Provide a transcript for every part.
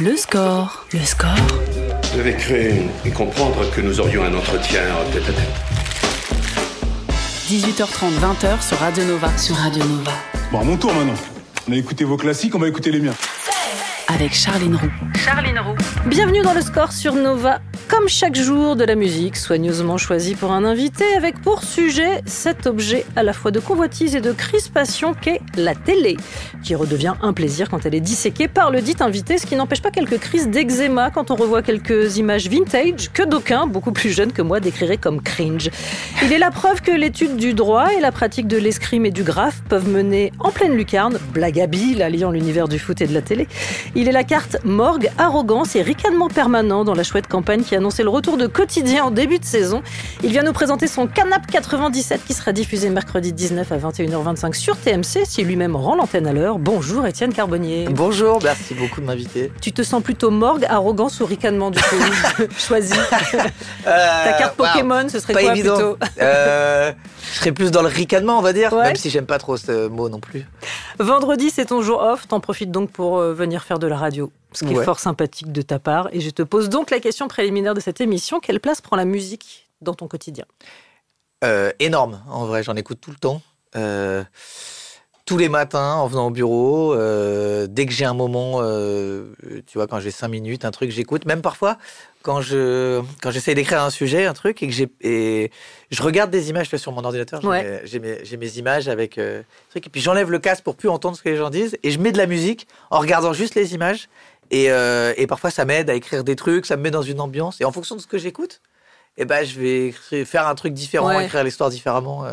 Le score. Le score. Vous avez cru et comprendre que nous aurions un entretien tête-à-tête. 18h30, 20h sur Radio Nova. Bon, à mon tour maintenant. On a écouté vos classiques, on va écouter les miens. Avec Charline Roux. Bienvenue dans le score sur Nova. Comme chaque jour, de la musique soigneusement choisie pour un invité, avec pour sujet cet objet à la fois de convoitise et de crispation qu'est la télé, qui redevient un plaisir quand elle est disséquée par le dit invité, ce qui n'empêche pas quelques crises d'eczéma quand on revoit quelques images vintage que d'aucuns, beaucoup plus jeunes que moi, décriraient comme cringe. Il est la preuve que l'étude du droit et la pratique de l'escrime et du graphe peuvent mener en pleine lucarne, blague habile alliant l'univers du foot et de la télé. Il est la carte morgue, arrogance et ricanement permanent dans la chouette campagne qui annonçait le retour de Quotidien en début de saison. Il vient nous présenter son Canap 97 qui sera diffusé mercredi 19 à 21h25 sur TMC si lui-même rend l'antenne à l'heure. Bonjour Étienne Carbonnier. Bonjour, merci beaucoup de m'inviter. Tu te sens plutôt morgue, arrogance ou ricanement du coup? Choisis. Ta carte Pokémon, ce serait pas quoi évident. plutôt? Je serais plus dans le ricanement, on va dire, Ouais. même si j'aime pas trop ce mot non plus. Vendredi, c'est ton jour off. T'en profites donc pour venir faire de la radio. Ce qui est Ouais. fort sympathique de ta part. Et je te pose donc la question préliminaire de cette émission. Quelle place prend la musique dans ton quotidien? Énorme, en vrai, j'en écoute tout le temps. Tous les matins, en venant au bureau, dès que j'ai un moment, tu vois, quand j'ai 5 minutes, un truc, j'écoute. Même parfois, quand j'essaie d'écrire un sujet, un truc, et je regarde des images sur mon ordinateur, Ouais. j'ai mes images avec truc, et puis j'enlève le casque pour plus entendre ce que les gens disent, et je mets de la musique en regardant juste les images, et parfois ça m'aide à écrire des trucs, ça me met dans une ambiance, et en fonction de ce que j'écoute, eh ben, je vais faire un truc différent, Ouais. écrire l'histoire différemment.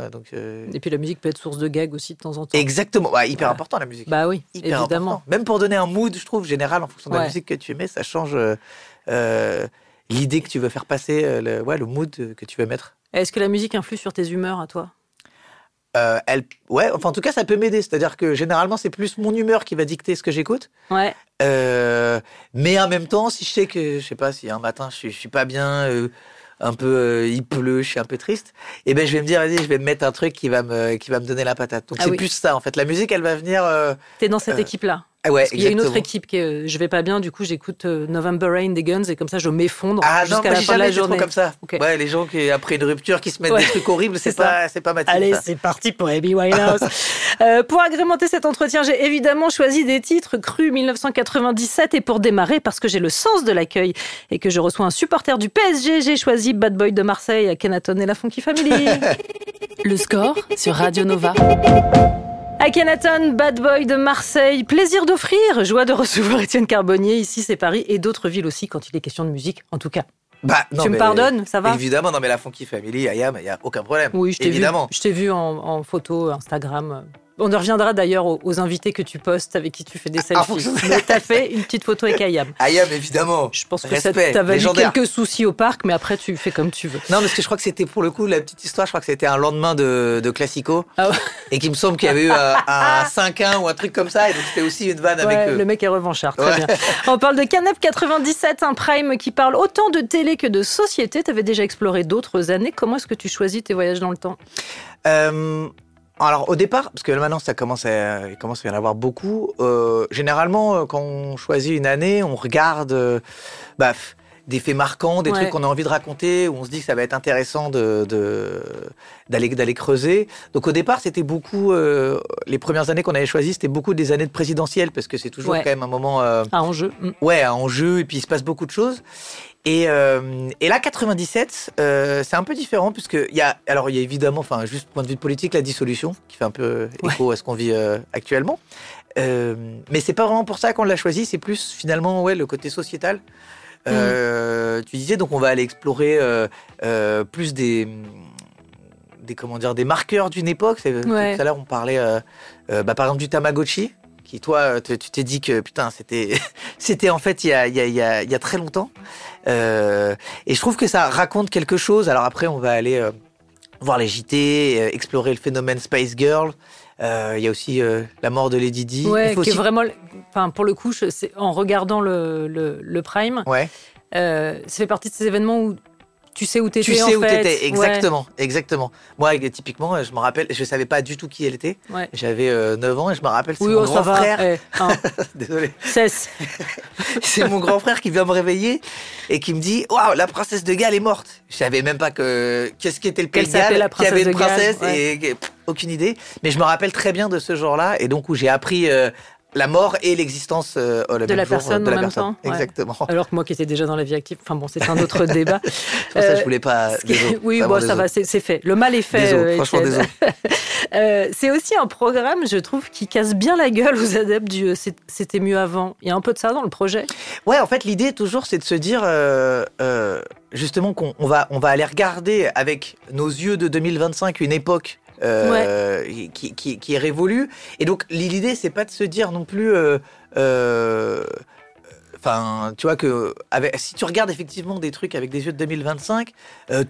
Et puis la musique peut être source de gags aussi de temps en temps. Exactement, ouais, hyper Ouais. important la musique. Bah oui, Hyper évidemment. important. Même pour donner un mood, je trouve, général, en fonction de la Ouais. musique que tu mets, ça change l'idée que tu veux faire passer, le mood que tu veux mettre. Est-ce que la musique influe sur tes humeurs à toi? Ouais, enfin en tout cas, ça peut m'aider. C'est-à-dire que généralement, c'est plus mon humeur qui va dicter ce que j'écoute. Ouais. Mais en même temps, si je sais que, je sais pas, si un matin je suis pas bien, un peu, il pleut, je suis un peu triste, et ben je vais me dire, vas-y, je vais me mettre un truc qui va me donner la patate. Donc Ah c'est oui. plus ça en fait. La musique, elle va venir. T'es dans cette équipe-là? Ouais, Parce qu'il y a une autre exactement. équipe qui est je vais pas bien, du coup j'écoute November Rain des Guns et comme ça je m'effondre Ah non, jusqu'à moi la j'ai fin de jamais la été trop journée. comme ça. Ok. Ouais, les gens qui après une rupture qui se mettent Ouais. des trucs horribles, C'est c'est pas ma team, Allez, ça. c'est parti pour Amy Winehouse. Pour agrémenter cet entretien, j'ai évidemment choisi des titres crus 1997 et pour démarrer, parce que j'ai le sens de l'accueil et que je reçois un supporter du PSG, j'ai choisi Bad Boy de Marseille, Akhenaton et la Funky Family. Le score sur Radio Nova. Akhenaton, Bad Boy de Marseille, plaisir d'offrir, joie de recevoir Étienne Carbonnier, ici c'est Paris et d'autres villes aussi quand il est question de musique, en tout cas. Bah, non, Tu me mais- pardonnes, ça va? Évidemment, non mais la Funky Family, Ayam, il y a aucun problème. Oui, je t'ai vu, évidemment. en photo, Instagram. On en reviendra d'ailleurs aux invités que tu postes, avec qui tu fais des selfies. fonction de- Mais t'as fait une petite photo avec Ayam. Ayam, évidemment. Je pense que Respect, ça t'a valu légendaire. quelques soucis au parc, mais après tu fais comme tu veux. Non, parce que je crois que c'était pour le coup, la petite histoire, je crois que c'était un lendemain de Classico. Ah ouais. Et qu'il me semble qu'il y avait eu un 5-1 ou un truc comme ça. Et donc c'était aussi une vanne avec Ouais, eux. le mec est revanchard, très Ouais. bien. On parle de Canap 97, un prime qui parle autant de télé que de société. T'avais déjà exploré d'autres années. Comment est-ce que tu choisis tes voyages dans le temps? Alors au départ, parce que maintenant il commence à y en avoir beaucoup, généralement quand on choisit une année, on regarde des faits marquants, des Ouais. trucs qu'on a envie de raconter, où on se dit que ça va être intéressant d'aller creuser. Donc au départ, c'était beaucoup, les premières années qu'on avait choisies, c'était beaucoup des années de présidentielle, parce que c'est toujours Ouais. quand même un moment... Ah, en jeu. Ouais, en jeu, et puis il se passe beaucoup de choses. Et là, 97, c'est un peu différent, puisque il y a évidemment, enfin, juste point de vue politique, la dissolution, qui fait un peu écho à ce qu'on vit actuellement. Mais c'est pas vraiment pour ça qu'on l'a choisi, c'est plus finalement, ouais, le côté sociétal. Tu disais, donc on va aller explorer plus des marqueurs d'une époque. Ouais. Tout à l'heure, on parlait, par exemple, du Tamagotchi. Qui toi, tu t'es dit que putain, c'était en fait il y a très longtemps. Et je trouve que ça raconte quelque chose. Alors après, on va aller voir les JT, explorer le phénomène Spice Girl. Il y a aussi la mort de Lady Di. Ouais, Il faut qui est aussi- vraiment, enfin pour le coup, en regardant le Prime, Ouais. ça fait partie de ces événements où tu sais où t'étais Tu en sais où fait. t'étais, exactement. Moi, typiquement, je me rappelle, je savais pas du tout qui elle était. Ouais. J'avais 9 ans et je me rappelle, c'est Oui, mon ça grand va. frère. Désolé. Désolé. Cesse. C'est mon grand frère qui vient me réveiller et qui me dit waouh, la princesse de Galles est morte. Je savais même pas qu'est-ce qu'était le pays Qu'elle de s'appelait Galles, la qu'il y avait une princesse de princesse Galles, aucune idée. Mais je me rappelle très bien de ce jour-là et donc où j'ai appris la mort et l'existence De la personne en même temps, ouais. Exactement. Alors que moi qui étais déjà dans la vie active, enfin bon, c'est un autre débat. C'est pour ça que je voulais pas. Désolé. Oui, Vraiment, bon, ça va, c'est fait. Le mal est fait. Désolé, franchement, Étienne. désolé. C'est aussi un programme, je trouve, qui casse bien la gueule aux adeptes du c'était mieux avant. Il y a un peu de ça dans le projet. Ouais, en fait, l'idée toujours, c'est de se dire justement qu'on va aller regarder avec nos yeux de 2025 une époque. Qui est révolue. Et donc, l'idée, c'est pas de se dire non plus. Enfin, tu vois que si tu regardes effectivement des trucs avec des yeux de 2025,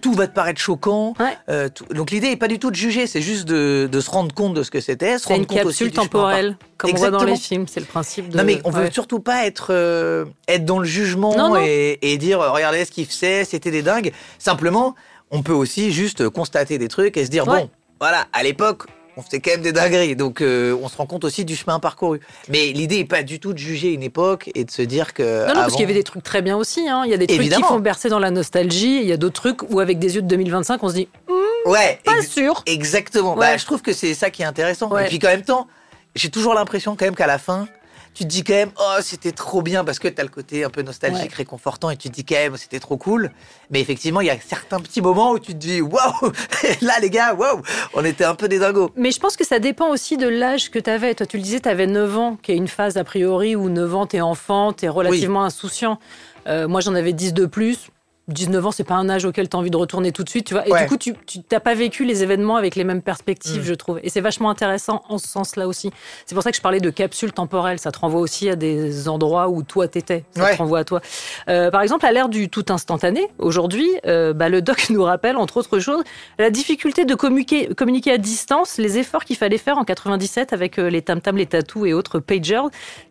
tout va te paraître choquant. Ouais. Donc, l'idée est pas du tout de juger, c'est juste de se rendre compte de ce que c'était. C'est une capsule temporelle, comme on voit dans les films. C'est le principe de. Non, mais on veut surtout pas être dans le jugement et dire regardez ce qu'ils faisaient, c'était des dingues. Simplement, on peut aussi juste constater des trucs et se dire bon. Voilà, à l'époque, on faisait quand même des dingueries, donc on se rend compte aussi du chemin parcouru. Mais l'idée n'est pas du tout de juger une époque et de se dire que... Non, parce qu'il y avait des trucs très bien aussi. Hein. Il y a des trucs qui font bercer dans la nostalgie, et il y a d'autres trucs où avec des yeux de 2025, on se dit pas sûr. Exactement, je trouve que c'est ça qui est intéressant. Et puis en même temps, j'ai toujours l'impression quand même qu'à la fin... Tu te dis quand même, oh, c'était trop bien, parce que tu as le côté un peu nostalgique, réconfortant, et tu te dis quand même, c'était trop cool. Mais effectivement, il y a certains petits moments où tu te dis, waouh, là, les gars, waouh, on était un peu des dingos. Mais je pense que ça dépend aussi de l'âge que tu avais. Toi, tu le disais, tu avais 9 ans, qui est une phase, a priori, où 9 ans, t'es enfant, t'es relativement insouciant. Moi, j'en avais 10 de plus. 19 ans, c'est pas un âge auquel tu as envie de retourner tout de suite, tu vois. Et du coup, tu n'as pas vécu les événements avec les mêmes perspectives, je trouve. Et c'est vachement intéressant en ce sens-là aussi. C'est pour ça que je parlais de capsule temporelle. Ça te renvoie aussi à des endroits où toi t'étais. Ça te renvoie à toi. Par exemple, à l'ère du tout instantané, aujourd'hui, le doc nous rappelle, entre autres choses, la difficulté de communiquer à distance, les efforts qu'il fallait faire en 97 avec les tam-tams, les tatous et autres pagers.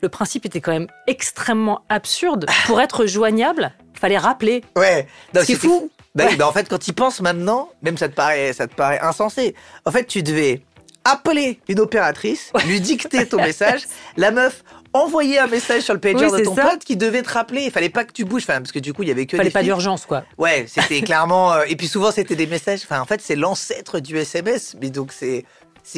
Le principe était quand même extrêmement absurde. Pour être joignable, il fallait rappeler. Ouais. C'est fou. En fait, quand tu y penses maintenant, même ça te paraît insensé. En fait, tu devais appeler une opératrice, lui dicter ton message, la meuf envoyer un message sur le pager de ton pote qui devait te rappeler. Il fallait pas que tu bouges, parce que du coup, il y avait que. Fallait pas d'urgence, quoi. Ouais, c'était clairement. Et puis souvent, c'était des messages. Enfin, en fait, c'est l'ancêtre du SMS, mais donc c'est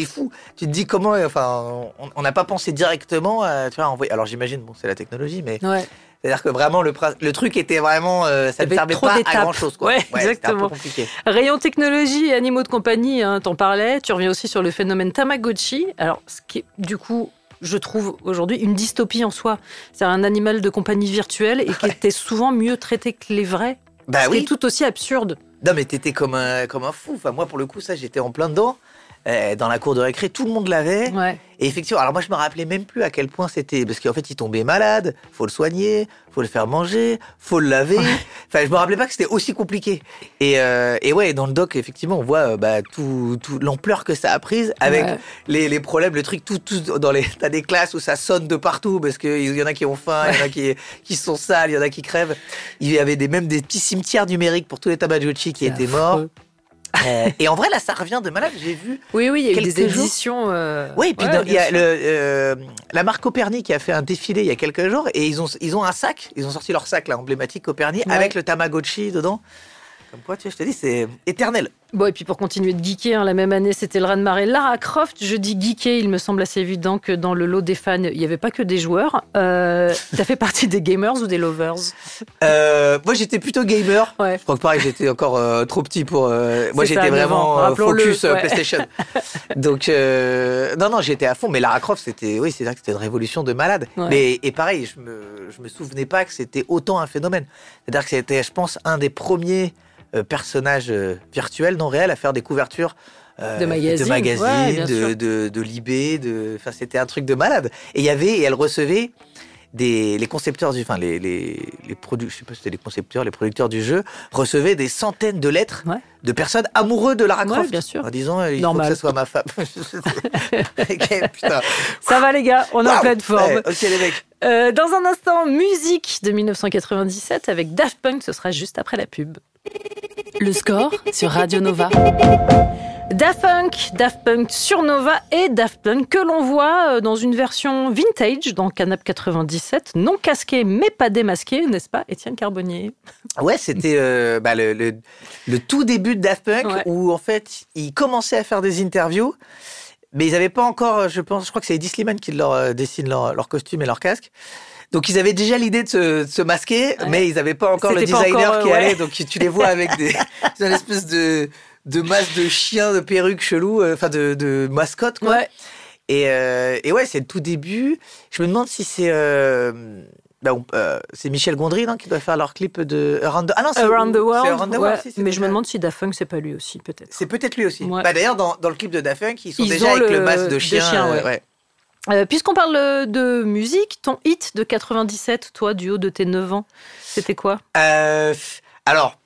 fou. Tu te dis comment. Enfin, on n'a pas pensé directement à envoyer. Alors j'imagine, c'est la technologie, mais. Ouais. C'est-à-dire que vraiment, le truc était vraiment... ça ne servait pas à grand-chose. Ouais, exactement. C'était un peu compliqué. Rayon technologie et animaux de compagnie, t'en parlais. Tu reviens aussi sur le phénomène Tamagotchi. Alors, ce qui est, du coup, je trouve aujourd'hui une dystopie en soi. C'est un animal de compagnie virtuel et qui était souvent mieux traité que les vrais. C'était tout aussi absurde. Non, mais t'étais comme un fou. Enfin, moi, pour le coup, ça, j'étais en plein dedans. Dans la cour de récré, tout le monde l'avait. Ouais. Et effectivement, alors moi, je me rappelais même plus à quel point c'était... Parce qu'en fait, il tombait malade, faut le soigner, faut le faire manger, faut le laver. Enfin, je me rappelais pas que c'était aussi compliqué. Et ouais, dans le doc, effectivement, on voit tout l'ampleur que ça a prise avec les problèmes, le truc, tout dans t'as des classes où ça sonne de partout parce qu'il y en a qui ont faim, il y en a qui sont sales, il y en a qui crèvent. Il y avait même des petits cimetières numériques pour tous les Tamagotchi qui étaient morts. Et en vrai, là, ça revient de malade. J'ai vu. Oui, il y a eu des éditions. Oui, puis il y a la marque Copernic qui a fait un défilé il y a quelques jours et ils ont un sac. Ils ont sorti leur sac là, emblématique Copernic avec le Tamagotchi dedans. Comme quoi, tu sais, je te dis, c'est éternel. Bon, et puis pour continuer de geeker, la même année, c'était le raz-de-marée Lara Croft. Je dis geeker, il me semble assez évident que dans le lot des fans, il n'y avait pas que des joueurs. T'as fait partie des gamers ou des lovers? Moi, j'étais plutôt gamer. Ouais. Je crois que pareil, j'étais encore trop petit pour... moi, j'étais vraiment focus PlayStation. Donc, non, j'étais à fond. Mais Lara Croft, c'est vrai que c'était une révolution de malade. Ouais. Et pareil, je me souvenais pas que c'était autant un phénomène. C'est-à-dire que c'était, je pense, un des premiers personnages virtuels non réels à faire des couvertures de magazines, de Libé, enfin c'était un truc de malade. Et elle recevait les concepteurs les je sais pas si c'était les concepteurs, les producteurs du jeu recevaient des centaines de lettres de personnes amoureuses de Lara Croft, bien sûr. En disant il faut que ça soit ma femme. Putain. Ça va les gars, on est en pleine forme. Ok les mecs. Dans un instant, musique de 1997 avec Daft Punk, ce sera juste après la pub. Le score sur Radio Nova. Daft Punk sur Nova et Daft Punk que l'on voit dans une version vintage dans Canap 97, non casqué mais pas démasqué, n'est-ce pas Étienne Carbonnier? Ouais, c'était le tout début de Daft Punk où en fait ils commençaient à faire des interviews, mais ils n'avaient pas encore, je crois que c'est Eddie Slimane qui leur dessine leur costume et leur casque. Donc ils avaient déjà l'idée de se masquer, mais ils n'avaient pas encore le designer qui allait. Donc tu les vois avec une espèce de masse de chien, de perruque chelou, enfin de mascotte quoi. Ouais. Et ouais, c'est le tout début. Je me demande si c'est c'est Michel Gondry qui doit faire leur clip de Around the World. C'est Around the World aussi, mais je me demande si Daft Punk c'est pas lui aussi peut-être. C'est peut-être lui aussi. Ouais. D'ailleurs dans le clip de Daft Punk ils sont déjà avec le masque de chien. Ouais. Puisqu'on parle de musique, ton hit de 97, toi, du haut de tes 9 ans, c'était quoi ? Alors,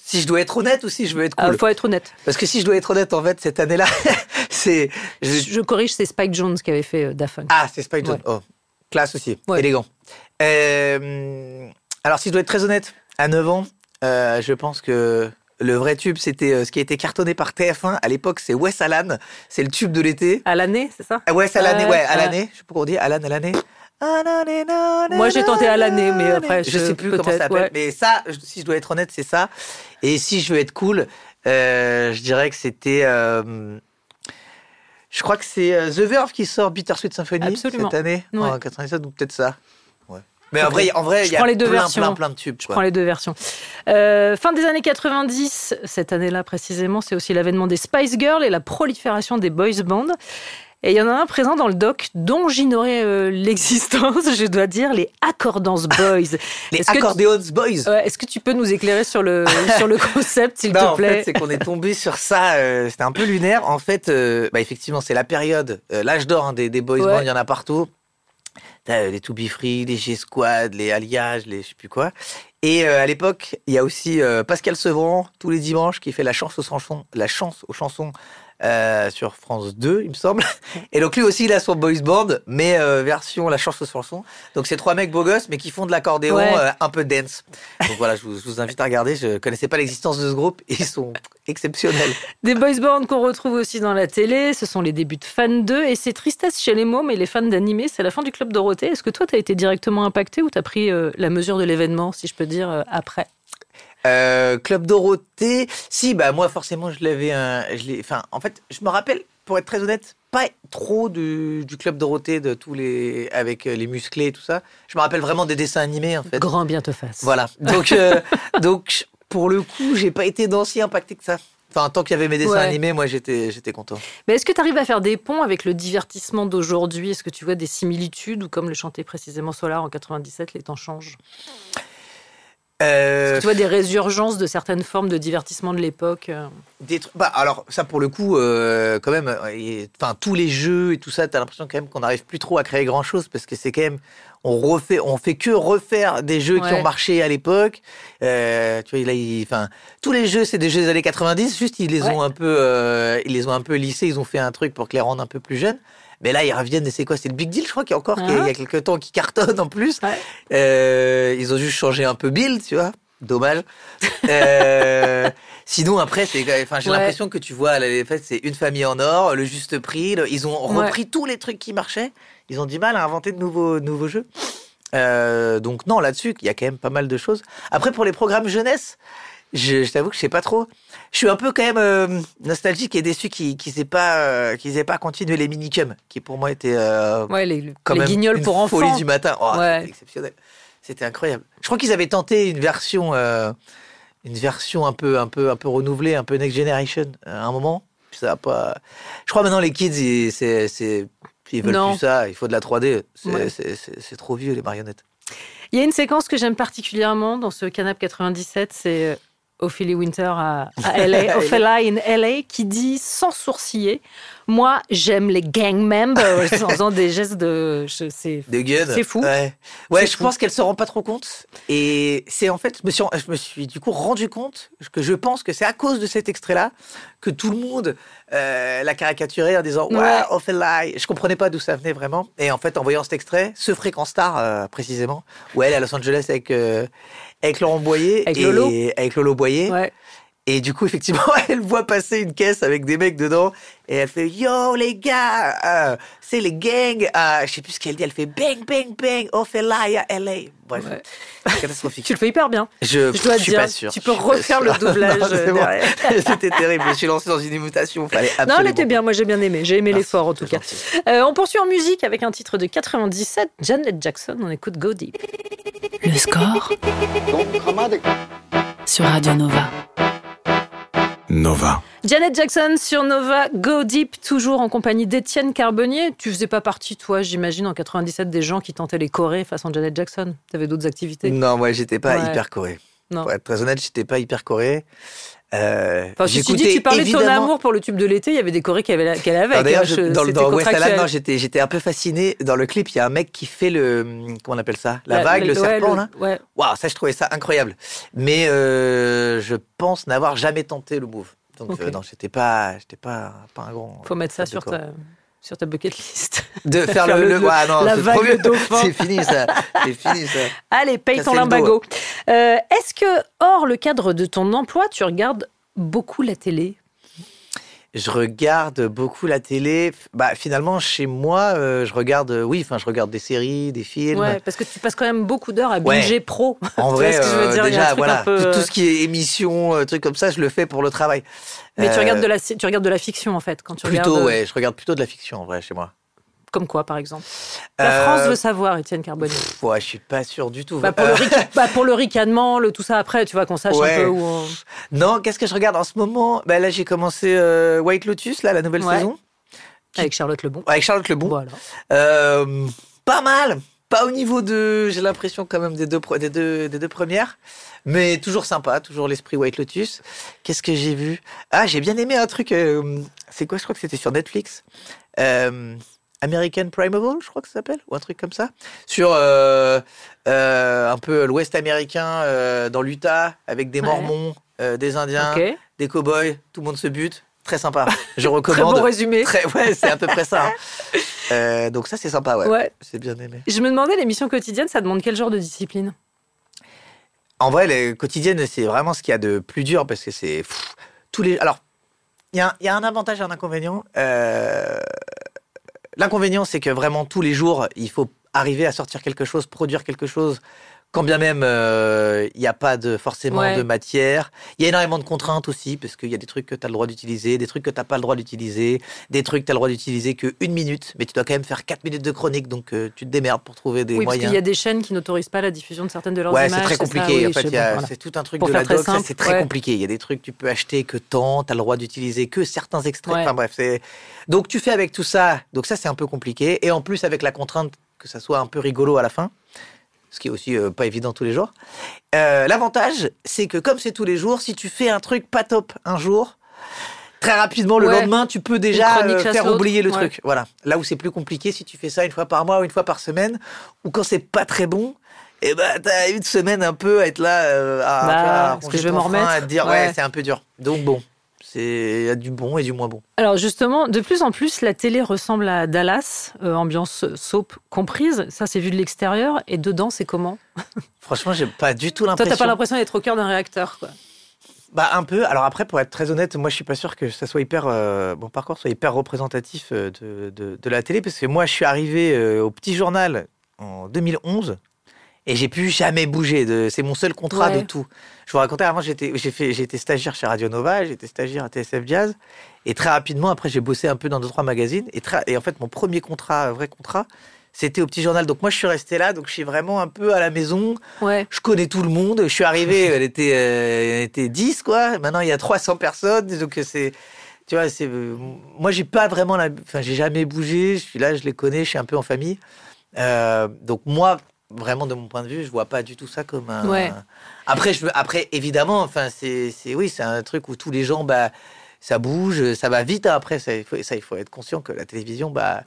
si je dois être honnête ou si je veux être cool ? Faut être honnête. Parce que si je dois être honnête, en fait, cette année-là, c'est... Je corrige, c'est Spike Jonze qui avait fait Daft Punk. Ah, c'est Spike Jonze. Ouais. Oh, classe aussi, élégant. Alors, si je dois être très honnête, à 9 ans, je pense que... Le vrai tube, c'était ce qui a été cartonné par TF1 à l'époque, c'est Wes Allan. C'est le tube de l'été. À l'année, c'est ça ? Wes Allan, à l'année. Je sais pas comment on dit, Allan à l'année. Moi, j'ai tenté à l'année, mais après, je sais plus comment ça s'appelle. Ouais. Mais ça, si je dois être honnête, c'est ça. Et si je veux être cool, je dirais que c'était. Je crois que c'est The Verve qui sort Bittersweet Symphony cette année, en 97, donc peut-être ça. Mais en vrai, il y a plein de tubes. Je prends les deux versions. Fin des années 90, cette année-là précisément, c'est aussi l'avènement des Spice Girls et la prolifération des boys bands. Et il y en a un présent dans le doc dont j'ignorais l'existence, je dois dire, les Accordance Boys. Les Accordeons Boys. Est-ce que tu peux nous éclairer sur le concept, s'il te plaît ? En fait, c'est qu'on est tombé sur ça, c'était un peu lunaire. En fait, effectivement, c'est la période, l'âge d'or des boys bands, il y en a partout. T'as les To Be Free, les G-Squad, les Alliages, les je sais plus quoi. Et à l'époque, il y a aussi Pascal Sevran, tous les dimanches, qui fait la chance aux chansons sur France 2, il me semble. Et donc lui aussi, il a son boys band, mais version la chance aux chansons. Donc c'est 3 mecs beaux gosses, mais qui font de l'accordéon un peu dance. Donc voilà, je vous invite à regarder. Je connaissais pas l'existence de ce groupe, et ils sont exceptionnels. Des boys bands qu'on retrouve aussi dans la télé, ce sont les débuts de Fan 2, et c'est tristesse chez les mômes et les fans d'animé, c'est la fin du Club Dorothée. Est-ce que toi, t'as été directement impacté ou t'as pris la mesure de l'événement, si je peux dire, après ? Club Dorothée, si, moi forcément en fait, je me rappelle, pour être très honnête, pas trop du Club Dorothée, de tous avec les musclés et tout ça. Je me rappelle vraiment des dessins animés, en fait. Grand bien te fasse. Voilà. Donc, pour le coup, j'ai pas été si impacté que ça. Enfin, tant qu'il y avait mes dessins animés, moi, j'étais content. Mais est-ce que tu arrives à faire des ponts avec le divertissement d'aujourd'hui ? Est-ce que tu vois des similitudes ou, comme le chantait précisément Solar en 97, les temps changent ? Est-ce que tu vois des résurgences de certaines formes de divertissement de l'époque ? Alors ça pour le coup quand même, tous les jeux et tout ça, t'as l'impression quand même qu'on n'arrive plus trop à créer grand chose parce que c'est quand même on fait que refaire des jeux qui ont marché à l'époque. Tu vois là, tous les jeux c'est des jeux des années 90, juste ils les ont un peu lissés, ils ont fait un truc pour les rendre un peu plus jeunes. Mais là, ils reviennent, et c'est quoi ? C'est le Big Deal, je crois, qu'il y a quelques temps, qui cartonne en plus. Ouais. Ils ont juste changé un peu Bill, tu vois. Dommage. Sinon, après, j'ai l'impression que tu vois, c'est Une famille en or, Le juste prix. Ils ont repris tous les trucs qui marchaient. Ils ont du mal à inventer de nouveaux jeux. Donc non, là-dessus, il y a quand même pas mal de choses. Après, pour les programmes jeunesse, je t'avoue que je sais pas trop. Je suis un peu quand même nostalgique et déçu qu'ils aient pas continué les minicums, qui pour moi étaient les guignols pour enfants. Folie du matin. C'était exceptionnel. C'était incroyable. Je crois qu'ils avaient tenté une version un peu renouvelée, un peu next generation à un moment. Ça a pas. Je crois maintenant les kids ils veulent plus ça. Il faut de la 3D. C'est trop vieux les marionnettes. Il y a une séquence que j'aime particulièrement dans ce Canap 97, c'est Ophélie Winter à LA, Ophélie in LA, qui dit sans sourciller, moi j'aime les gang members, en faisant des gestes de gun. C'est fou. Ouais, je pense qu'elle se rend pas trop compte. Et c'est en fait, je me suis du coup rendu compte que je pense que c'est à cause de cet extrait-là que tout le monde l'a caricaturé en disant Ophélie. Je comprenais pas d'où ça venait vraiment. Et en fait, en voyant cet extrait, ce Fréquence Star précisément, où elle est à Los Angeles avec Laurent Boyer avec Lolo Boyer. Et du coup, effectivement, elle voit passer une caisse avec des mecs dedans et elle fait « Yo, les gars, c'est les gangs. Je sais plus ce qu'elle dit. Elle fait « Bang, bang, bang, Ophelia, LA. » Bref, c'est catastrophique. Tu le fais hyper bien. Je dois suis dire, pas sûr. tu peux refaire le doublage Non, c'est bon. derrière. C'était terrible. Je me suis lancé dans une imitation. Fallait absolument. Non, elle était bien. Moi, j'ai bien aimé. J'ai aimé Merci, l'effort, en tout c'est cas. gentil. On poursuit en musique avec un titre de 97, Janet Jackson. On écoute Go Deep. Le score sur Radio Nova. Nova. Janet Jackson sur Nova, Go Deep, toujours en compagnie d'Étienne Carbonnier. Tu faisais pas partie, toi, j'imagine, en 97, des gens qui tentaient les chorés façon Janet Jackson. T'avais d'autres activités? Non, moi, j'étais pas Ouais. hyper choré. Non. Pour être très honnête, j'étais pas hyper choré. Enfin, ceci dit, j'écoutais tu parlais de ton évidemment- amour pour le tube de l'été, il y avait des chorés qu'elle avait avec. Alors, d'ailleurs, c'était dans West Island, contractuel. non, j'étais un peu fasciné. Dans le clip, il y a un mec qui fait comment on appelle ça? La vague, le ouais, serpent, là. Ouais. Waouh, ça, je trouvais ça incroyable. Mais je pense n'avoir jamais tenté le move. Donc, Ok. non, j'étais pas un grand. Faut mettre ça fan de sur ta bucket list. De faire faire le. le- Ouais, non, la c'est vague trop vieux. dauphin. C'est fini, ça. C'est fini, ça. Allez, paye Ça, ton c'est le limbago. Est-ce que, hors le cadre de ton emploi, tu regardes beaucoup la télé? Je regarde beaucoup la télé. Bah, finalement, chez moi, je regarde des séries, des films. Ouais, parce que tu passes quand même beaucoup d'heures à Ouais. binger pro. En Tu vrai, vois ce que je veux dire, il y a un déjà, truc voilà, un peu, tout ce qui est émission, trucs comme ça, je le fais pour le travail. Mais tu Euh, regardes de la fiction, en fait, quand tu Plutôt, regardes. ouais, je regarde plutôt de la fiction, en vrai, chez moi. Comme quoi, par exemple? La France veut savoir, Étienne Carbonnier. Ouais, je suis pas sûr du tout. Pour le ricanement, tout ça après, tu vois, qu'on sache Ouais. un peu où on... Non, qu'est-ce que je regarde en ce moment? Bah, là, j'ai commencé White Lotus, là, la nouvelle Ouais. saison. Avec Charlotte Lebon. Avec Charlotte Lebon. Voilà. Pas mal. Pas au niveau j'ai l'impression quand même des deux premières. Mais toujours sympa, toujours l'esprit White Lotus. Qu'est-ce que j'ai vu? Ah, j'ai bien aimé un truc. C'est quoi? Je crois que c'était sur Netflix. American Primeval, je crois que ça s'appelle, ou un truc comme ça. Sur un peu l'Ouest américain, dans l'Utah, avec des Ouais. Mormons, des Indiens, Ok. des cow-boys, tout le monde se bute. Très sympa. Je Très recommande. bon résumé. Ouais, c'est à peu près ça. Donc ça, c'est sympa, ouais. Ouais. C'est bien aimé. Je me demandais, l'émission quotidienne, ça demande quel genre de discipline? En vrai, les quotidiennes, c'est vraiment ce qu'il y a de plus dur parce que c'est tous les. Alors, il y a un avantage et un inconvénient. L'inconvénient, c'est que vraiment tous les jours, il faut arriver à sortir quelque chose, produire quelque chose. Quand bien même, il n'y a pas forcément Ouais. de matière. Il y a énormément de contraintes aussi, parce qu'il y a des trucs que tu as le droit d'utiliser, des trucs que tu n'as pas le droit d'utiliser, des trucs que tu as le droit d'utiliser que 1 minute, mais tu dois quand même faire 4 minutes de chronique, donc tu te démerdes pour trouver des Oui, parce moyens. qu'il y a des chaînes qui n'autorisent pas la diffusion de certaines de leurs Ouais, images. c'est très ça, compliqué. oui, En fait, je sais pas, voilà. c'est tout un truc Pour de faire la très doc, ça, simple, c'est très ouais. compliqué. Il y a des trucs que tu peux acheter que tant, tu as le droit d'utiliser que certains extraits. Ouais. Enfin bref, donc tu fais avec tout ça. Donc ça, c'est un peu compliqué. Et en plus, avec la contrainte que ça soit un peu rigolo à la fin, ce qui est aussi pas évident tous les jours. L'avantage, c'est que comme c'est tous les jours, si tu fais un truc pas top un jour, très rapidement, le Ouais. lendemain, tu peux déjà Une chronique chasse faire l'autre. oublier le Ouais. truc. Voilà. Là où c'est plus compliqué, si tu fais ça une fois par mois ou une fois par semaine, ou quand c'est pas très bon, et ben t'as une semaine un peu à être là à est-ce que ronger je vais ton m'en frein, remettre? à te dire Ouais. ouais, c'est un peu dur. Donc bon, il y a du bon et du moins bon. Alors justement, de plus en plus, la télé ressemble à Dallas, ambiance soap comprise. Ça, c'est vu de l'extérieur. Et dedans, c'est comment? Franchement, j'ai pas du tout Toi, l'impression. t'as pas l'impression d'être au cœur d'un réacteur, quoi. Bah un peu. Alors après, pour être très honnête, moi je suis pas sûr que ça soit hyper mon parcours soit hyper représentatif de la télé, parce que moi je suis arrivé au Petit Journal en 2011 et j'ai plus jamais bougé. C'est mon seul contrat Ouais. de tout. Je vous racontais avant, j'ai été stagiaire chez Radio Nova, j'ai été stagiaire à TSF Jazz, et très rapidement après j'ai bossé un peu dans 2-3 magazines, et en fait mon premier contrat, vrai contrat, c'était au Petit Journal. Donc moi je suis resté là, donc je suis vraiment un peu à la maison. Ouais. Je connais tout le monde. Je suis arrivé, elle était 10, quoi. Maintenant, il y a 300 personnes. Donc, tu vois, moi, j'ai pas vraiment j'ai jamais bougé. Je suis là, je les connais, je suis un peu en famille. Donc, moi, vraiment, de mon point de vue, je vois pas du tout ça comme un. Ouais. Après, évidemment, enfin, c'est un truc où tous les gens, bah, ça bouge, ça va vite. Hein. Après, il faut être conscient que la télévision, bah.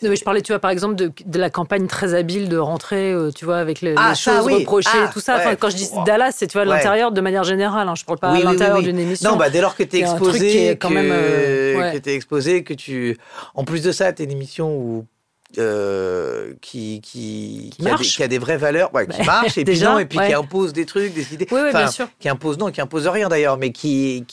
Non, mais je parlais, tu vois, par exemple, de la campagne très habile de rentrer, tu vois, avec les Ah, choses ça, oui. reprochées, Ah, tout ça. ouais. Enfin, quand je dis Dallas, c'est, tu vois, Ouais. l'intérieur de manière générale. Hein. Je parle pas Oui, à oui, l'intérieur oui, oui. d'une émission. Non, bah, dès lors que tu es Il y a un truc qui exposé, est quand même, ouais. que tu es exposé, que tu. En plus de ça, tu es une émission où qui a des vraies valeurs, qui marche, et puis déjà, non, et puis qui impose des trucs, des idées. Oui, bien sûr. Qui impose rien d'ailleurs, mais qui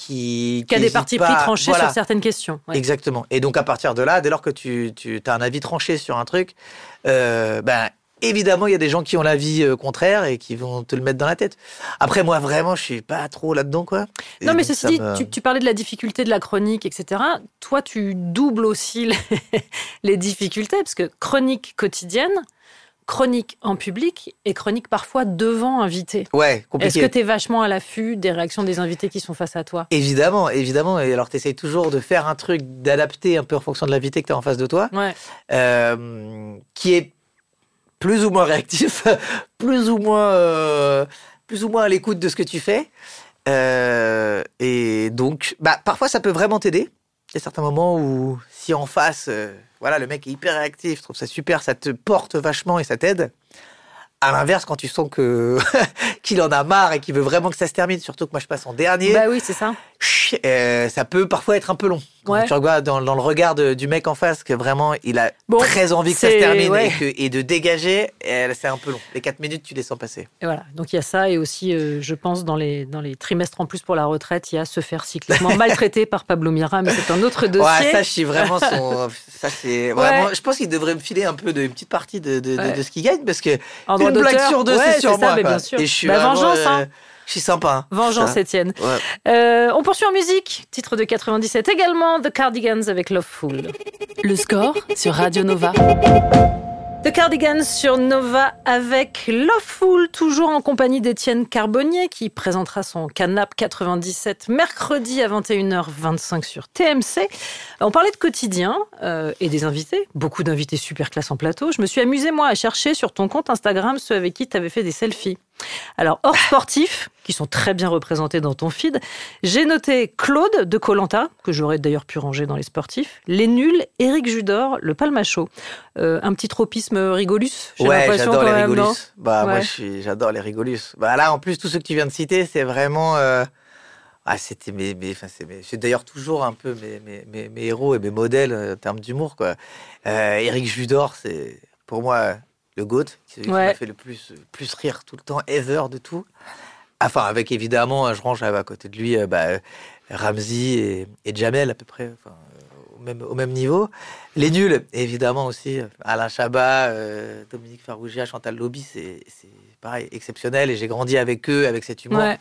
a des partis pris tranchés voilà. sur certaines questions. Ouais. Exactement. Et donc à partir de là, dès lors que tu as un avis tranché sur un truc, évidemment, il y a des gens qui ont l'avis contraire et qui vont te le mettre dans la tête. Après, moi, vraiment, je suis pas trop là-dedans, quoi. Et non, mais donc, ceci dit, tu parlais de la difficulté de la chronique, etc. Toi, tu doubles aussi les difficultés, parce que chronique quotidienne, chronique en public et chronique parfois devant invités. Ouais, compliqué. Est-ce que tu es vachement à l'affût des réactions des invités qui sont face à toi ? Évidemment. Et alors, tu essayes toujours de faire un truc, d'adapter un peu en fonction de l'invité que tu as en face de toi, qui est plus ou moins réactif, plus ou moins à l'écoute de ce que tu fais. Et donc, parfois, ça peut vraiment t'aider. Il y a certains moments où, si en face, le mec est hyper réactif, je trouve ça super, ça te porte vachement et ça t'aide. À l'inverse, quand tu sens qu'il en a marre et qu'il veut vraiment que ça se termine, surtout que moi je passe en dernier. Bah oui, c'est ça. Ça peut parfois être un peu long. Quand tu regardes dans le regard du mec en face que vraiment il a très envie que ça se termine et de dégager, c'est un peu long. Les 4 minutes, tu les sens passer. Et voilà. Donc il y a ça et aussi, je pense, dans les trimestres en plus pour la retraite, il y a se faire cycliquement maltraité par Pablo Mira, mais c'est un autre dossier. Ouais, ça, je suis vraiment ça, c'est vraiment. Je pense qu'il devrait me filer un peu une petite partie de ce qu'il gagne parce que une blague sur deux, c'est sur moi. Bien sûr. Et je suis vengeance, je suis sympa. Hein. Vengeance, Étienne. Ouais. On poursuit en musique. Titre de 97 également, The Cardigans avec Loveful. Le score sur Radio Nova. The Cardigans sur Nova avec Loveful, toujours en compagnie d'Étienne Carbonnier qui présentera son Canap 97 mercredi à 21h25 sur TMC. On parlait de quotidien et des invités, beaucoup d'invités super classe en plateau. Je me suis amusée moi à chercher sur ton compte Instagram ceux avec qui tu avais fait des selfies. Alors, hors sportifs, qui sont très bien représentés dans ton feed, j'ai noté Claude de Koh-Lanta, que j'aurais d'ailleurs pu ranger dans les sportifs, les nuls, Éric Judor, le Palmacho. Un petit tropisme rigolus, j'ai l'impression j'adore quand les même, rigolus. non Moi, j'adore les rigolus. Là, en plus, tous ceux que tu viens de citer, c'est vraiment... c'était c'est d'ailleurs toujours un peu mes héros et mes modèles en termes d'humour, quoi. Éric Judor, c'est pour moi... le GOAT, qui m'a fait le plus rire tout le temps, ever, de tout. Enfin, avec évidemment, je range à côté de lui Ramzy et Jamel, à peu près, au même niveau. Les nuls, évidemment aussi, Alain Chabat, Dominique Farrugia, Chantal Lobby, c'est pareil, exceptionnel, et j'ai grandi avec eux, avec cet humour. Ouais.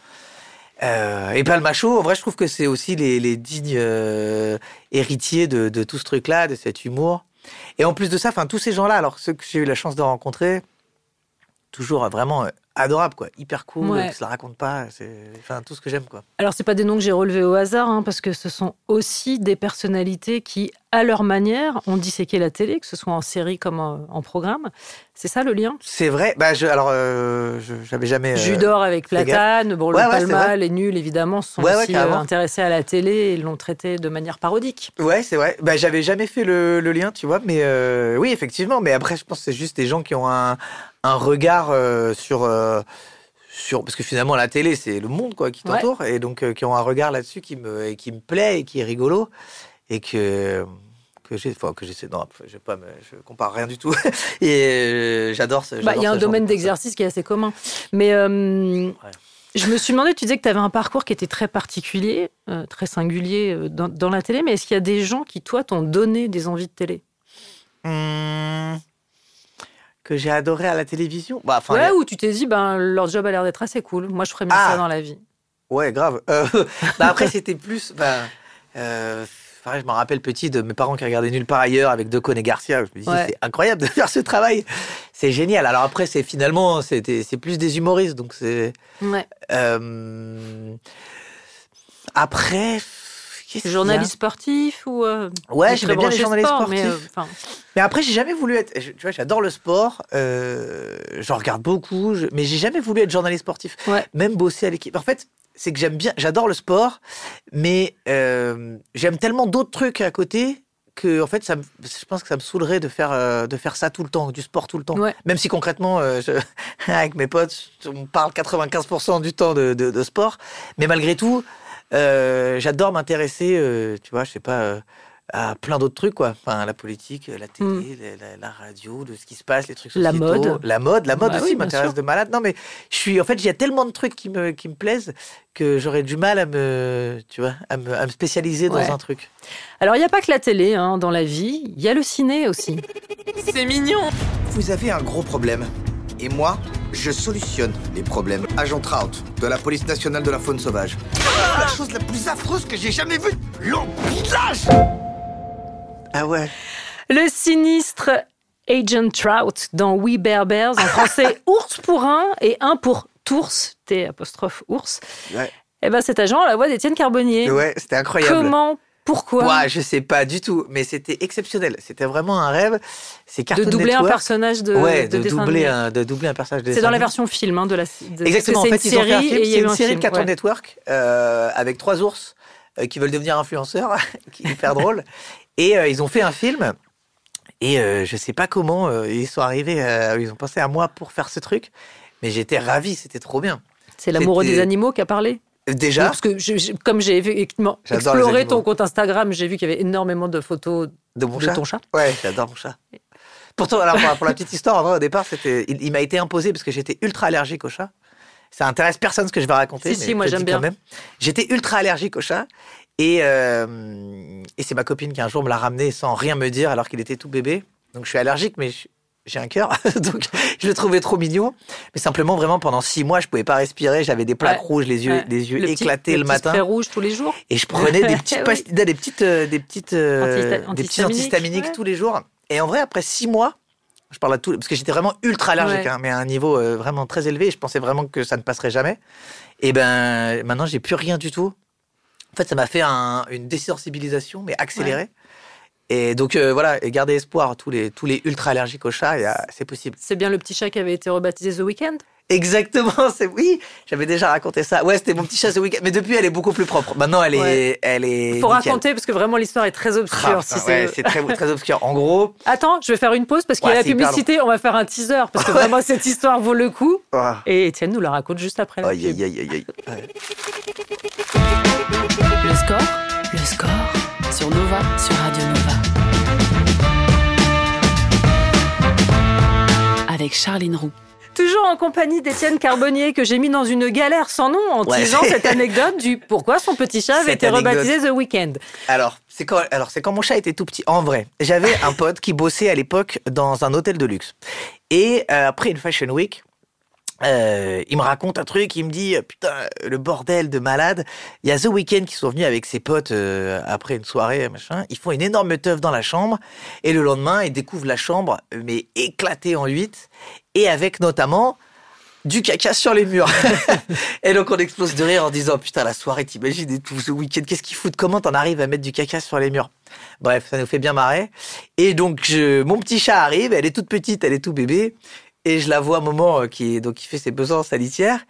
Et Palmacho, en vrai, je trouve que c'est aussi les dignes héritiers de tout ce truc-là, de cet humour. Et en plus de ça, tous ces gens-là, alors ceux que j'ai eu la chance de rencontrer, toujours vraiment adorables, quoi, hyper cool, qui se la racontent pas, c'est tout ce que j'aime, quoi. Alors c'est pas des noms que j'ai relevés au hasard, parce que ce sont aussi des personnalités qui, à leur manière, ont disséqué la télé, que ce soit en série comme en programme. C'est ça le lien ? C'est vrai. J'avais jamais. Judor avec Platane, le Palma, les nuls évidemment sont aussi intéressés à la télé et l'ont traité de manière parodique. Ouais, c'est vrai. J'avais jamais fait le lien, tu vois, mais oui, effectivement. Mais après, je pense que c'est juste des gens qui ont un regard sur parce que finalement la télé c'est le monde, quoi, qui t'entoure, et donc qui ont un regard là-dessus qui me plaît et qui est rigolo et que j'essaie. Non, je compare rien du tout. Et j'adore ça. Il y a un domaine d'exercice qui est assez commun. Mais je me suis demandé, tu disais que tu avais un parcours qui était très particulier, très singulier dans la télé, mais est-ce qu'il y a des gens qui, toi, t'ont donné des envies de télé ? Que j'ai adoré à la télévision. Où tu t'es dit, leur job a l'air d'être assez cool. Moi, je ferais mieux ça dans la vie. Ouais, grave. Après, c'était plus... Pareil, je me rappelle petit de mes parents qui regardaient Nulle part ailleurs avec Decaune et Garcia. Je me disais, c'est incroyable de faire ce travail. C'est génial. Alors après, c'est plus des humoristes. Donc c'est... Ouais. Après... Journaliste sportif ou... j'aimais bien les journalistes sportifs. Mais après, j'ai jamais voulu être... Tu vois, j'adore le sport. J'en regarde beaucoup. Mais j'ai jamais voulu être journaliste sportif. Ouais. Même bosser à l'équipe. En fait... c'est que j'adore le sport, mais j'aime tellement d'autres trucs à côté que, en fait, je pense que ça me saoulerait de faire ça tout le temps, du sport tout le temps. Ouais. Même si concrètement, avec mes potes, on parle 95% du temps de sport, mais malgré tout, j'adore m'intéresser, tu vois, je sais pas, à plein d'autres trucs, quoi. Enfin, la politique, la télé, la radio, de ce qui se passe, les trucs sociétaux. La mode aussi m'intéresse de malade. Non, mais il y a tellement de trucs qui me plaisent que j'aurais du mal à me spécialiser dans un truc. Alors, il n'y a pas que la télé dans la vie, il y a le ciné aussi. C'est mignon. Vous avez un gros problème. Et moi, je solutionne les problèmes. Agent Trout, de la police nationale de la faune sauvage. La chose la plus affreuse que j'ai jamais vue, l'empilage. Ah ouais. Le sinistre Agent Trout dans We Bare Bears, en français ours pour un et un pour tours, T''ours. Ouais. Et ben cet agent a la voix d'Étienne Carbonnier. Ouais, c'était incroyable. Comment? Pourquoi? Ouais, je sais pas du tout, mais c'était exceptionnel. C'était vraiment un rêve. C'est Cartoon de doubler Network. un personnage de doubler un personnage de C'est dans la version film de la Exactement. En fait, ils ont fait un film. C'est une série de Cartoon ouais. Network avec 3 ours qui veulent devenir influenceurs, qui est hyper drôle. Et ils ont fait un film. Et je sais pas comment ils sont arrivés. Ils ont pensé à moi pour faire ce truc, mais j'étais ravi. C'était trop bien. C'est l'amoureux des animaux qui a parlé. Déjà, parce que comme j'ai exploré ton compte Instagram, j'ai vu qu'il y avait énormément de photos de ton chat. Ouais, j'adore mon chat. Pourtant, alors, pour la petite histoire, en vrai, au départ, il m'a été imposé parce que j'étais ultra allergique au chat. Ça intéresse personne ce que je vais raconter. Si, moi j'aime bien. Même. J'étais ultra allergique au chat et c'est ma copine qui un jour me l'a ramené sans rien me dire alors qu'il était tout bébé. Donc je suis allergique, mais j'ai un cœur, donc je le trouvais trop mignon. Mais simplement, vraiment, pendant 6 mois, je pouvais pas respirer. J'avais des plaques rouges, les yeux éclatés le matin. Le rouge tous les jours. Et je prenais des petites pastilles, des petits antihistaminiques tous les jours. Et en vrai, après 6 mois, je parle à tout, parce que j'étais vraiment ultra allergique, mais à un niveau vraiment très élevé. Et je pensais vraiment que ça ne passerait jamais. Et ben, maintenant, j'ai plus rien du tout. En fait, ça m'a fait une désensibilisation, mais accélérée. Ouais. Et donc voilà, et gardez espoir, tous les ultra allergiques au chat, c'est possible. C'est bien le petit chat qui avait été rebaptisé The Weeknd? Exactement, oui, j'avais déjà raconté ça. Ouais, c'était mon petit chat The Weeknd, mais depuis elle est beaucoup plus propre. Maintenant elle est. Faut raconter parce que vraiment l'histoire est très obscure. C'est très obscur. En gros. Attends, je vais faire une pause parce qu'il y a la publicité. On va faire un teaser parce que vraiment cette histoire vaut le coup. Et Étienne nous la raconte juste après. Aïe. Le score sur Nova, sur Radio Nova. Avec Charline Roux. Toujours en compagnie d'Étienne Carbonnier, que j'ai mis dans une galère sans nom en teasant cette anecdote du pourquoi son petit chat avait été rebaptisé The Weeknd. Alors, c'est quand mon chat était tout petit. En vrai, j'avais un pote qui bossait à l'époque dans un hôtel de luxe. Et après une Fashion Week, il me raconte un truc, il me dit putain, le bordel de malade. Il y a The Weeknd qui sont venus avec ses potes après une soirée, machin. Ils font une énorme teuf dans la chambre et le lendemain, ils découvrent la chambre mais éclatée en 8 et avec notamment du caca sur les murs. Et donc on explose de rire en disant putain, la soirée, t'imagines et tout, The Weeknd, qu'est-ce qu'ils foutent, comment t'en arrives à mettre du caca sur les murs? Bref, ça nous fait bien marrer. Et donc mon petit chat arrive, elle est toute petite, elle est tout bébé. Et je la vois à un moment qui fait ses besoins en sa litière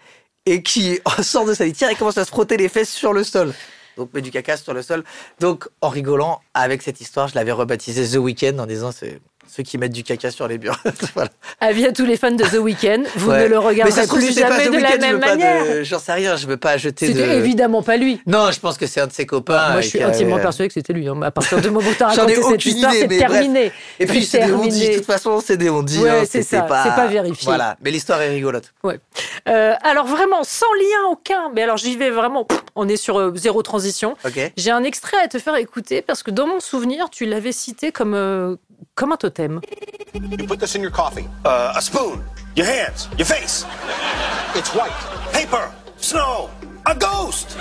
et qui sort de sa litière et commence à se frotter les fesses sur le sol. Donc, met du caca sur le sol. Donc, en rigolant, avec cette histoire, je l'avais rebaptisé The Weeknd en disant c'est ceux qui mettent du caca sur les murs. Voilà. Avis à tous les fans de The Weeknd, vous ne le regarderez plus jamais de la même manière. J'en sais rien, je veux pas jeter C'était évidemment pas lui. Non, je pense que c'est un de ses copains. Moi, je suis intimement persuadée que c'était lui. À partir du moment où tu as raconté cette histoire, c'est terminé. Et puis, c'est des on-dit. De toute façon, c'est des on-dit. Ouais, c'est ça. C'est pas vérifié. Voilà. Mais l'histoire est rigolote. Ouais. Alors, vraiment, sans lien aucun. Mais alors, j'y vais vraiment. On est sur zéro transition. Okay. J'ai un extrait à te faire écouter parce que dans mon souvenir, tu l'avais cité comme un totem. You put this in your coffee. A spoon. Your hands. Your face. It's white. Paper. Snow. A ghost.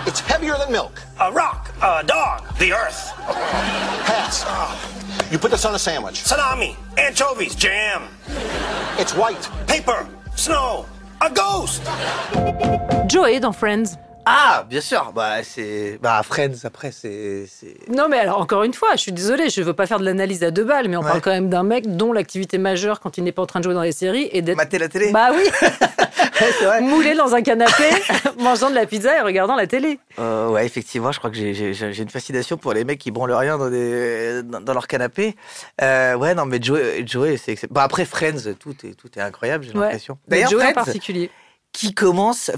It's heavier than milk. A rock. A dog. The earth. Pass. You put this on a sandwich. Salami. Anchovies. Jam. It's white. Paper. Snow. A ghost. Joey dans Friends. Ah, bien sûr. Friends, après, c'est... Non, mais alors, encore une fois, je suis désolée, je veux pas faire de l'analyse à 2 balles, mais on parle quand même d'un mec dont l'activité majeure, quand il n'est pas en train de jouer dans les séries, est d'être... Mater la télé. Bah oui. C'est vrai. Moulé dans un canapé, mangeant de la pizza et regardant la télé. Ouais, effectivement, je crois que j'ai une fascination pour les mecs qui branlent rien dans leur canapé. Ouais, non, mais Joey c'est... Bon, après, Friends, tout est incroyable, j'ai l'impression. D'ailleurs, Joey en particulier. qui commence,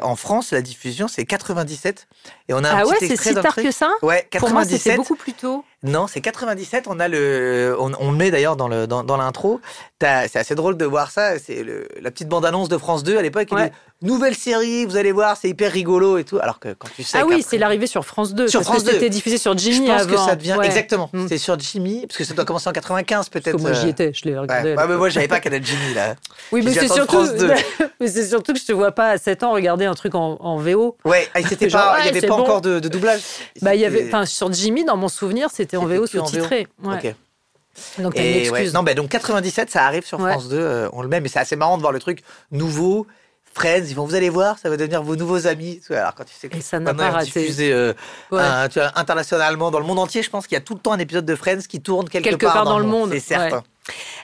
en France, la diffusion, c'est 97. Et on a un petit c'est extrait si d'un tard truc. que ça? Ouais, 97. Pour moi, c'était beaucoup plus tôt. Non, c'est 97. On a on le met d'ailleurs dans l'intro. C'est assez drôle de voir ça. C'est la petite bande-annonce de France 2 à l'époque. Ouais. Nouvelle série, vous allez voir, c'est hyper rigolo et tout. Alors que quand tu sais. C'est l'arrivée sur France 2. Sur parce France que 2. c'était diffusé sur Jimmy avant. Je avant. pense que ça devient. Ouais. Exactement. C'est sur Jimmy, parce que ça doit commencer en 95 peut-être. Parce que moi, j'y étais, je l'ai regardé. Ouais, mais moi, j'avais pas Canal Jimmy là. Oui, mais c'est surtout que je te vois pas à 7 ans regarder un truc en VO. Ouais, il n'y avait pas encore de doublage. Sur Jimmy, dans mon souvenir, c'était en VO sous-titré. Ouais. Ok. Donc t'as une excuse. Donc 97, ça arrive sur France 2, on le met, mais c'est assez marrant de voir le truc nouveau. Friends, vous allez voir, ça va devenir vos nouveaux amis. Alors quand tu sais que et ça n'a pas raté. Diffusé internationalement dans le monde entier, je pense qu'il y a tout le temps un épisode de Friends qui tourne quelque part dans le monde. C'est certain. Ouais.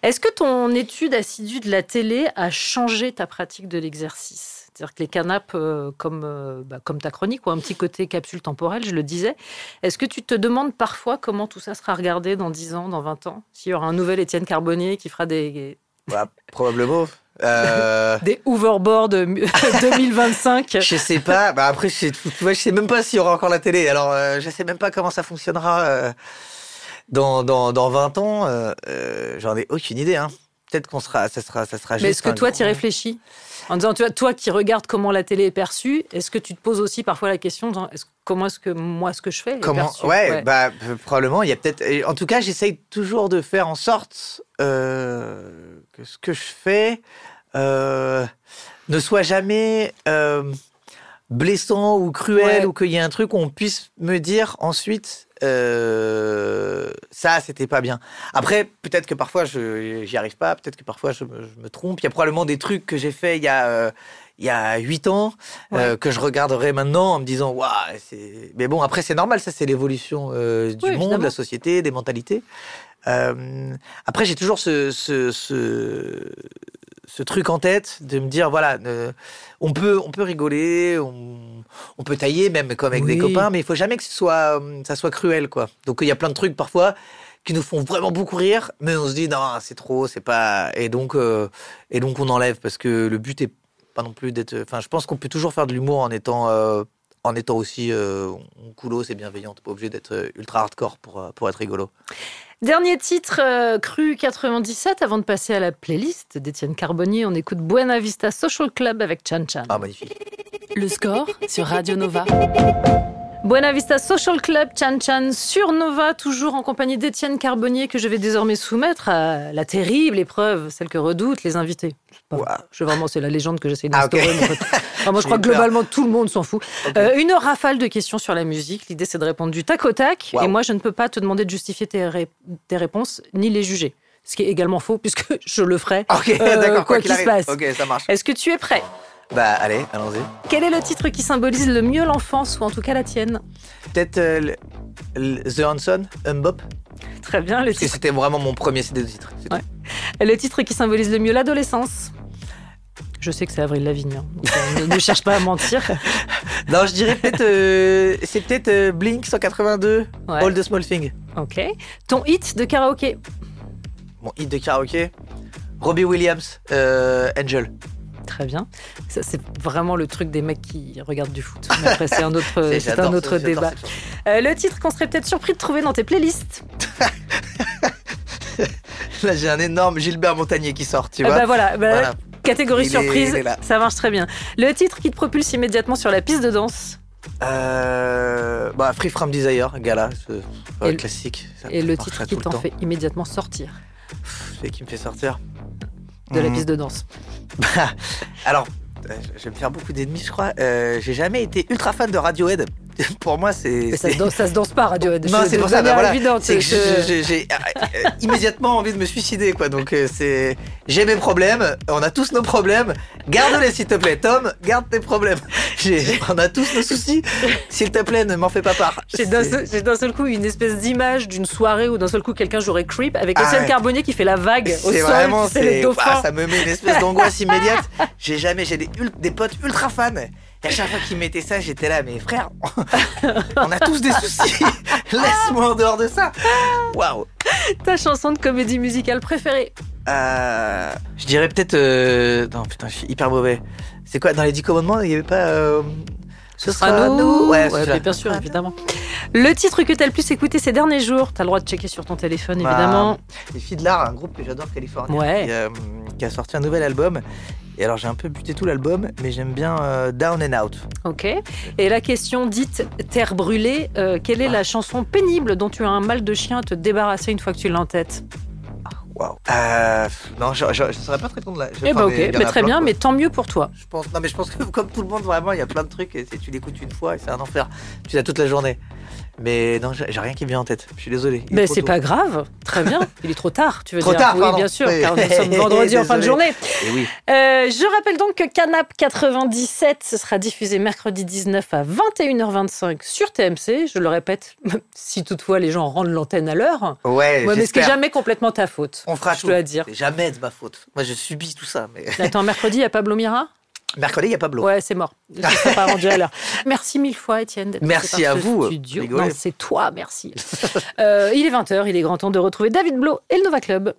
Est-ce que ton étude assidue de la télé a changé ta pratique de l'exercice? C'est-à-dire que les canapes, comme ta chronique, ou un petit côté capsule temporelle, je le disais, est-ce que tu te demandes parfois comment tout ça sera regardé dans 10 ans, dans 20 ans? S'il y aura un nouvel Étienne Carbonnier qui fera des... Probablement. Des hoverboards 2025. Je sais pas. Après, je sais même pas s'il y aura encore la télé. Alors, je sais même pas comment ça fonctionnera dans 20 ans. J'en ai aucune idée. Hein. Peut-être ça sera juste. Mais est-ce que toi, tu y réfléchis? En disant, toi qui regardes comment la télé est perçue, est-ce que tu te poses aussi parfois la question de comment est-ce que moi, ce que je fais est perçu? Probablement. Il y a peut-être. En tout cas, j'essaye toujours de faire en sorte que ce que je fais ne soit jamais blessant ou cruel, ou qu'il y ait un truc où on puisse me dire ensuite ça, c'était pas bien. Après, peut-être que parfois j'y arrive pas, peut-être que parfois je me trompe. Il y a probablement des trucs que j'ai fait il y a 8 ans que je regarderai maintenant en me disant waouh, mais bon, après c'est normal, ça c'est l'évolution du monde, évidemment. de la société, des mentalités. Après, j'ai toujours ce truc en tête de me dire voilà, on peut rigoler, on peut tailler même comme avec des copains, mais il faut jamais que ça soit cruel, quoi. Donc il y a plein de trucs parfois qui nous font vraiment beaucoup rire, mais on se dit non, c'est trop, c'est pas, et donc on enlève, parce que le but est pas non plus d'être. Enfin, je pense qu'on peut toujours faire de l'humour en étant aussi coolos et bienveillant. T'es pas obligé d'être ultra hardcore pour être rigolo. Dernier titre, Cru 97, avant de passer à la playlist d'Étienne Carbonnier, on écoute Buena Vista Social Club avec Chan Chan. Ah, magnifique. Le score sur Radio Nova. Buena Vista Social Club, Chan Chan sur Nova, toujours en compagnie d'Étienne Carbonnier, que je vais désormais soumettre à la terrible épreuve, celle que redoutent les invités. C'est la légende que j'essaie d'instaurer. Moi, je crois que globalement, tout le monde s'en fout. Okay. Une rafale de questions sur la musique. L'idée, c'est de répondre du tac au tac. Wow. Et moi, je ne peux pas te demander de justifier tes réponses, ni les juger. Ce qui est également faux, puisque je le ferai, d'accord, quoi qu'il se passe. Ok, ça marche. Est-ce que tu es prêt ? Allez, allons-y. Quel est le titre qui symbolise le mieux l'enfance, ou en tout cas la tienne ? Peut-être The Hanson, Mbop. Très bien. Parce que c'était vraiment mon premier CD de titre. Ouais. Le titre qui symbolise le mieux l'adolescence ? Je sais que c'est Avril Lavigne, donc ne cherche pas à mentir. Non, je dirais peut-être... c'est peut-être Blink 182, All the Small Thing. Ok. Ton hit de karaoké ? Mon hit de karaoké ? Robbie Williams, Angel. Très bien. Ça, c'est vraiment le truc des mecs qui regardent du foot. Mais après, c'est un autre débat. Le titre qu'on serait peut-être surpris de trouver dans tes playlists ? Là, j'ai un énorme Gilbert Montagnier qui sort, tu vois. Voilà. Catégorie surprise, ça marche très bien. Le titre qui te propulse immédiatement sur la piste de danse ? Free From Desire, Gala, classique. Et le titre qui t'en fait immédiatement sortir ? C'est qui me fait sortir de la piste de danse. Alors, je vais me faire beaucoup d'ennemis, je crois. J'ai jamais été ultra fan de Radiohead. Pour moi, Mais ça se danse pas, Radiohead. Non, c'est pour ça. C'est que j'ai immédiatement envie de me suicider, quoi. Donc, j'ai mes problèmes. On a tous nos problèmes. Garde-les, s'il te plaît. Tom, garde tes problèmes. On a tous nos soucis. S'il te plaît, ne m'en fais pas part. J'ai d'un seul coup une espèce d'image d'une soirée où d'un seul coup quelqu'un jouerait Creep avec Étienne Carbonnier qui fait la vague au sol. Vraiment, les dauphins. Ça me met une espèce d'angoisse immédiate. J'ai des potes ultra fans. Et à chaque fois qu'ils mettaient ça, j'étais là, mais frère, on a tous des soucis. Laisse-moi en dehors de ça. Waouh. Ta chanson de comédie musicale préférée ? Je dirais peut-être... Non, putain, je suis hyper mauvais. C'est quoi, dans les 10 commandements, il n'y avait pas... Ce sera nous. Ouais, mais bien sûr, évidemment. Le titre que t'as le plus écouté ces derniers jours, t'as le droit de checker sur ton téléphone, évidemment. Les Filles de l'Art, un groupe que j'adore, californien, Ouais. qui a sorti un nouvel album. Et alors, j'ai un peu buté tout l'album, mais j'aime bien Down and Out. Ok. Et la question dite terre brûlée, quelle est la chanson pénible dont tu as un mal de chien à te débarrasser une fois que tu l'as en tête? Waouh. Non, je ne saurais pas te répondre là. Eh bah ok, mais très bien, mais tant mieux pour toi. Je pense que comme tout le monde, vraiment, il y a plein de trucs et tu l'écoutes une fois et c'est un enfer. Tu l'as toute la journée. Mais non, j'ai rien qui me vient en tête. Je suis désolé. Mais c'est pas grave. Très bien. Il est trop tard, tu veux trop dire. Tard, oui, pardon. Bien sûr, car nous sommes vendredi en fin de journée. Et oui. Je rappelle donc que Canap 97, ce sera diffusé mercredi 19 à 21h25 sur TMC. Je le répète, si toutefois les gens rendent l'antenne à l'heure. Ouais, mais ce qui n'est jamais complètement ta faute. On fera je tout. dois dire. C'est jamais de ma faute. Moi, je subis tout ça. Mais... Attends, mercredi, il y a Pablo Mira? Mercredi, il y a Pablo. Ouais, c'est mort. Je ne serai pas rendu à l'heure. Merci mille fois, Étienne. D'être merci à vous. Non, c'est toi, merci. Il est 20h, il est grand temps de retrouver David Blo et le Nova Club.